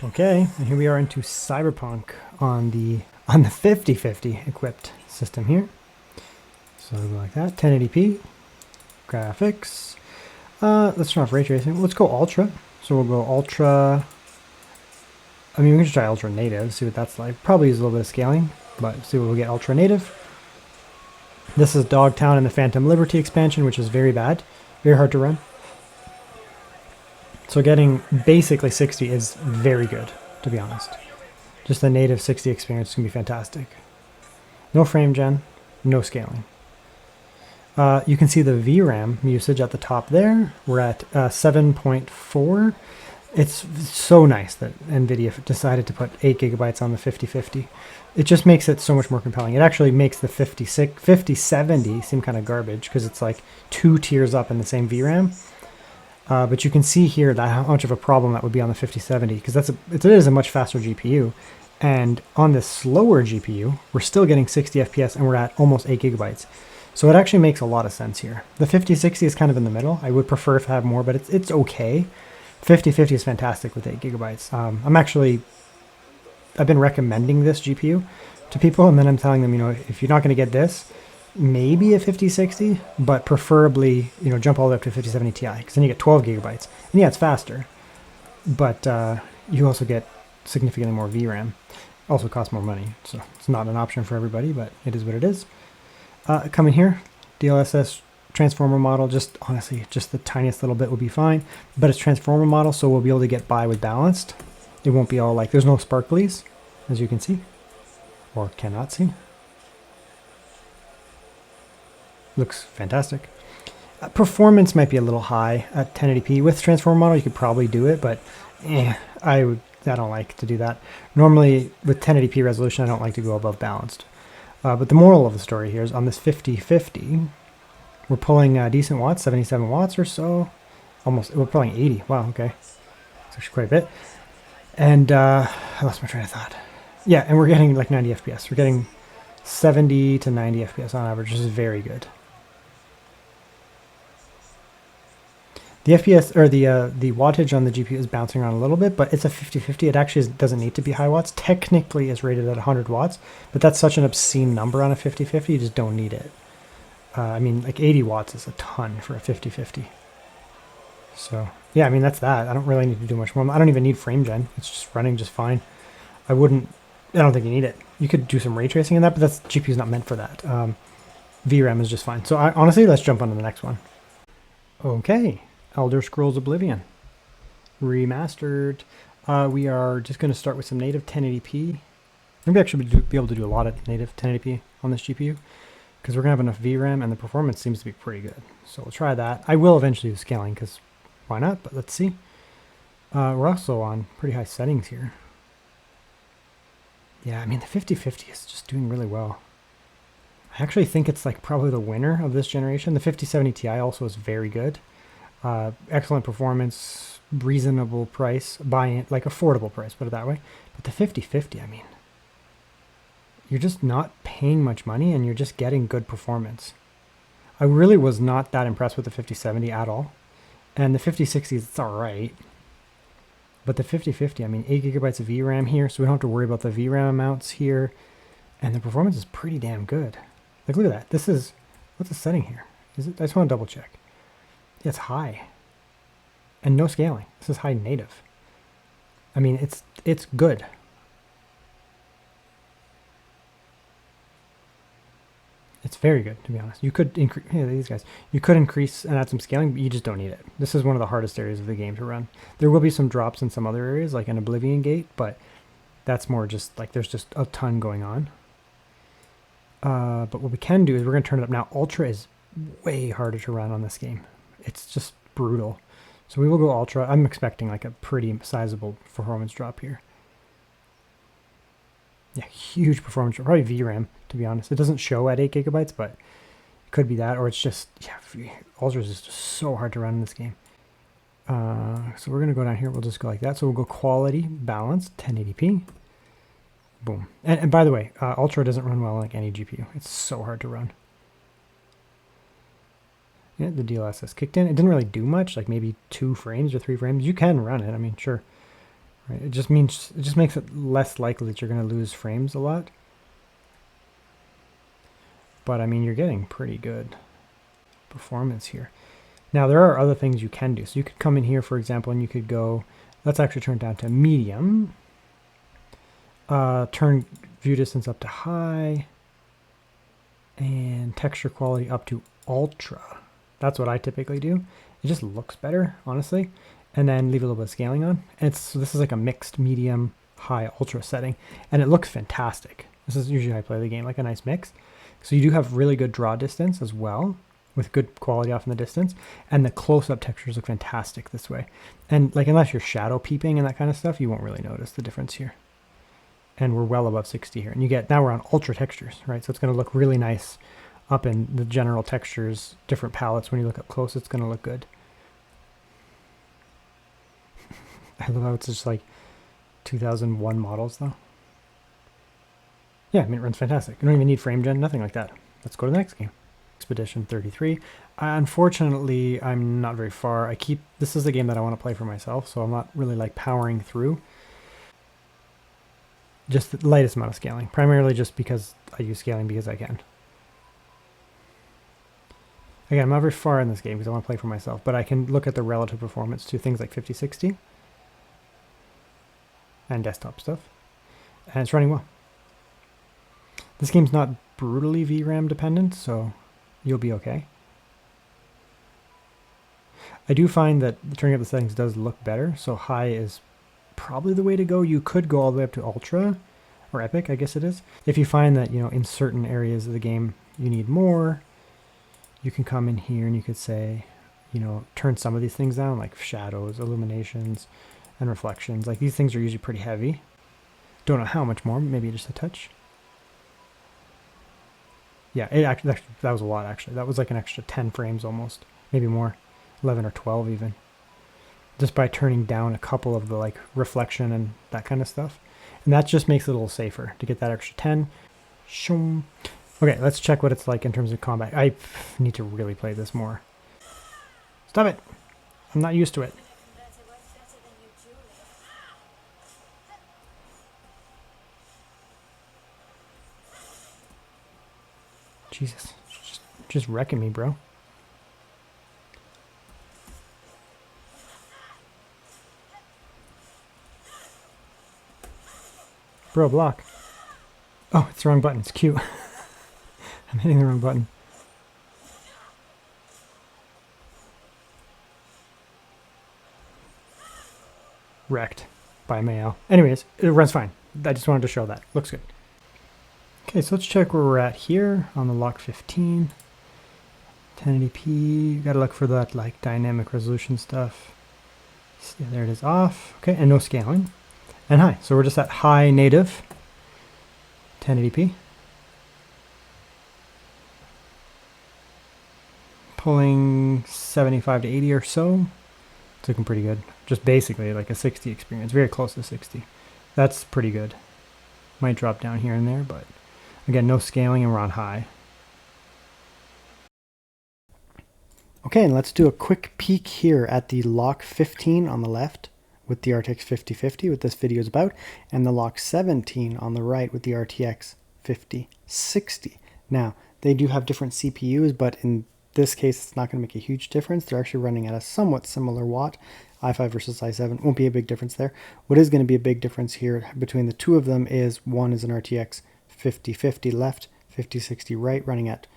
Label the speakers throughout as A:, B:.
A: Okay, and here we are into Cyberpunk on the 5050 equipped system here. So we'll go like that, 1080p graphics. Let's turn off ray tracing. Let's go ultra. So we'll go ultra. I mean, we can just try ultra native, see what that's like. Probably use a little bit of scaling, but see what we'll get ultra native. This is Dogtown and the Phantom Liberty expansion, which is very bad, very hard to run. So getting basically 60 is very good, to be honest. Just the native 60 experience can be fantastic. No frame gen, no scaling. You can see the VRAM usage at the top there. We're at 7.4. It's so nice that NVIDIA decided to put 8 gigabytes on the 5050. It just makes it so much more compelling. It actually makes the 5070 seem kind of garbage because it's like 2 tiers up in the same VRAM. But you can see here that how much of a problem that would be on the 5070 because it is a much faster GPU. And on this slower GPU, we're still getting 60 FPS and we're at almost 8 gigabytes. So it actually makes a lot of sense here. The 5060 is kind of in the middle. I would prefer to have more, but it's okay. 5050 is fantastic with 8 gigabytes. I've been recommending this GPU to people, and then I'm telling them, if you're not going to get this, maybe a 5060, but preferably, jump all the way up to 5070 Ti, because then you get 12 gigabytes. And yeah, it's faster, but you also get significantly more VRAM. Also costs more money, so it's not an option for everybody, but it is what it is. Coming here, DLSS transformer model, honestly, just the tiniest little bit would be fine, but it's transformer model, so we'll be able to get by with balanced. It won't be all like, there's no sparklies, as you can see, or cannot see. Looks fantastic. Performance might be a little high at 1080p. With transformer model, you could probably do it, but I don't like to do that. Normally, with 1080p resolution, I don't like to go above balanced. But the moral of the story here is on this 5050, we're pulling decent watts, 77 watts or so. We're pulling 80. Wow, okay. It's actually quite a bit. And I lost my train of thought. Yeah, and we're getting like 90 FPS. We're getting 70 to 90 FPS on average, which is very good. The FPS, or the wattage on the GPU is bouncing around a little bit, but it's a 5050. It actually doesn't need to be high watts. Technically, it's rated at 100 watts, but that's such an obscene number on a 5050, you just don't need it. I mean, like 80 watts is a ton for a 5050. So, yeah, I mean, that's that. I don't really need to do much more. I don't even need frame gen. It's just running just fine. I don't think you need it. You could do some ray tracing in that, but GPU's not meant for that. VRAM is just fine. So honestly, let's jump on to the next one. Okay. Elder Scrolls Oblivion Remastered. We are just going to start with some native 1080p. Maybe I should be able to do a lot of native 1080p on this GPU because we're going to have enough VRAM and the performance seems to be pretty good. So we'll try that. I will eventually do scaling because why not? But let's see. We're also on pretty high settings here. Yeah, I mean, the 5050 is just doing really well. I actually think it's like probably the winner of this generation. The 5070 Ti also is very good. Excellent performance, reasonable price, like affordable price, put it that way. But the 5050, I mean, you're just not paying much money and you're just getting good performance. I really was not that impressed with the 5070 at all. And the 5060, it's all right. But the 5050, I mean, 8 gigabytes of VRAM here, so we don't have to worry about the VRAM amounts here. And the performance is pretty damn good. Like, look at that. What's the setting here? I just want to double check. Yeah, it's high. And no scaling. This is high native. I mean, it's good. It's very good, to be honest. You could increase, these guys. You could increase and add some scaling, but you just don't need it. This is one of the hardest areas of the game to run. There will be some drops in some other areas, like an Oblivion gate, but that's more just like there's just a ton going on. But what we can do is we're going to turn it up now. Ultra is way harder to run on this game. It's just brutal. So we will go ultra. I'm expecting like a pretty sizable performance drop here. Yeah, huge performance drop. Probably VRAM, to be honest. It doesn't show at 8 gigabytes, but it could be that, or it's just, yeah, ultra is just so hard to run in this game. So we're going to go down here. We'll just go like that. So we'll go quality, balanced, 1080p. Boom. And by the way, ultra doesn't run well like any GPU. It's so hard to run. Yeah, the DLSS kicked in. It didn't really do much, like maybe 2 frames or 3 frames. You can run it, I mean, sure. right? It just makes it less likely that you're going to lose frames a lot. But I mean, you're getting pretty good performance here. Now there are other things you can do. So you could come in here, for example, and you could go, let's actually turn it down to medium. Turn view distance up to high. And texture quality up to ultra. That's what I typically do. It just looks better, honestly. And then leave a little bit of scaling on. And so this is like a mixed medium, high, ultra setting. And it looks fantastic. This is usually how I play the game, like a nice mix. So you do have really good draw distance as well, with good quality off in the distance. And the close-up textures look fantastic this way. And like unless you're shadow peeping and that kind of stuff, you won't really notice the difference here. And we're well above 60 here. And you get, now we're on ultra textures, right? So it's going to look really nice up in the general textures, different palettes. When you look up close, it's going to look good. I love how it's just like 2001 models though. Yeah, I mean, it runs fantastic. You don't even need frame gen, nothing like that. Let's go to the next game. Expedition 33. Unfortunately, I'm not very far. This is a game that I want to play for myself, so I'm not really like powering through. Just the lightest amount of scaling, primarily just because I use scaling because I can. Again, I'm not very far in this game because I want to play for myself, but I can look at the relative performance to things like 5060 and desktop stuff, and it's running well. This game's not brutally VRAM dependent, so you'll be okay. I do find that turning up the settings does look better, so high is probably the way to go. You could go all the way up to ultra or epic, I guess it is. If you find that, you know, in certain areas of the game you need more, you can come in here and you could say, you know, turn some of these things down, like shadows, illuminations, and reflections. Like these things are usually pretty heavy. Don't know how much more, maybe just a touch. Yeah, that was a lot actually. That was like an extra 10 frames almost, maybe more, 11 or 12 even. Just by turning down a couple of the like reflection and that kind of stuff. And that just makes it a little safer to get that extra 10. Shoom. Okay, let's check what it's like in terms of combat. I need to really play this more. Stop it! I'm not used to it. Jesus, just wrecking me, bro. Bro, block. Oh, it's the wrong button. It's Q. I'm hitting the wrong button. Wrecked by Mayo. Anyways, it runs fine. I just wanted to show that. Looks good. Okay, so let's check where we're at here on the LOQ 15. 1080p. Gotta look for that like dynamic resolution stuff. Yeah, there it is, off. Okay, and no scaling. And high. So we're just at high native 1080p. Pulling 75 to 80 or so. It's looking pretty good. Just basically like a 60 experience. Very close to 60. That's pretty good. Might drop down here and there, but again, no scaling and we're on high. Okay, and let's do a quick peek here at the LOQ 15 on the left with the RTX 5050, what this video is about, and the LOQ 17 on the right with the RTX 5060. Now, they do have different CPUs, but in this case, it's not going to make a huge difference. They're actually running at a somewhat similar watt. i5 versus i7 won't be a big difference there. What is going to be a big difference here between the two of them is one is an RTX 5050 left, 5060 right, running at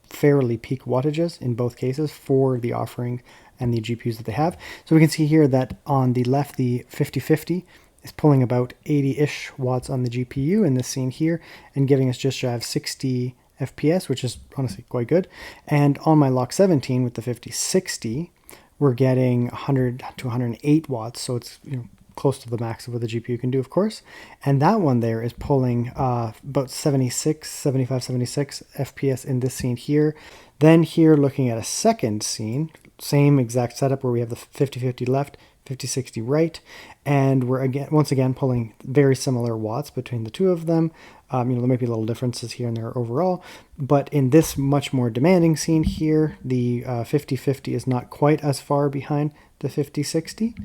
A: fairly peak wattages in both cases for the offering and the GPUs that they have. So we can see here that on the left, the 5050 is pulling about 80-ish watts on the GPU in this scene here and giving us just shy of 60 FPS, which is honestly quite good. And on my LOQ 17 with the 5060, we're getting 100 to 108 watts. So it's, you know, close to the max of what the GPU can do, of course. And that one there is pulling about 76, 75, 76 FPS in this scene here. Then here, looking at a second scene, same exact setup where we have the 5050 left, 5060 right, and we're once again pulling very similar watts between the two of them. You know, there might be little differences here and there overall, but in this much more demanding scene here, the 5050 is not quite as far behind the 5060.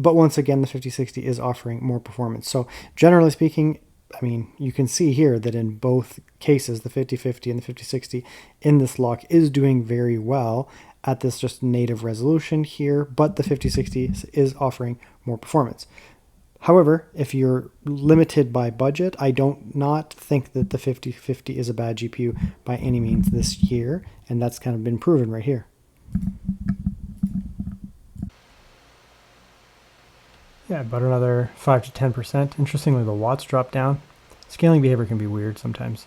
A: But once again, the 5060 is offering more performance. So generally speaking, I mean, you can see here that in both cases, the 5050 and the 5060 in this lock is doing very well at this just native resolution here, but the 5060 is offering more performance. However, if you're limited by budget, I don't not think that the 5050 is a bad GPU by any means this year, and that's kind of been proven right here. Yeah, about another 5 to 10%. Interestingly, the watts drop down. Scaling behavior can be weird sometimes.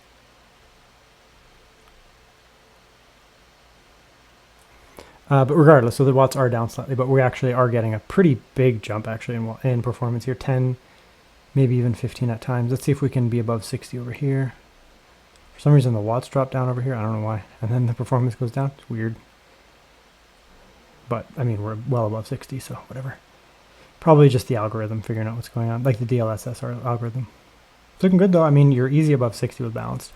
A: But regardless, so the watts are down slightly, but we actually are getting a pretty big jump actually in performance here, 10, maybe even 15 at times. Let's see if we can be above 60 over here. For some reason, the watts drop down over here. I don't know why. And then the performance goes down. It's weird. But, I mean, we're well above 60, so whatever. Probably just the algorithm figuring out what's going on, like the DLSS algorithm. It's looking good, though. I mean, you're easy above 60 with balanced.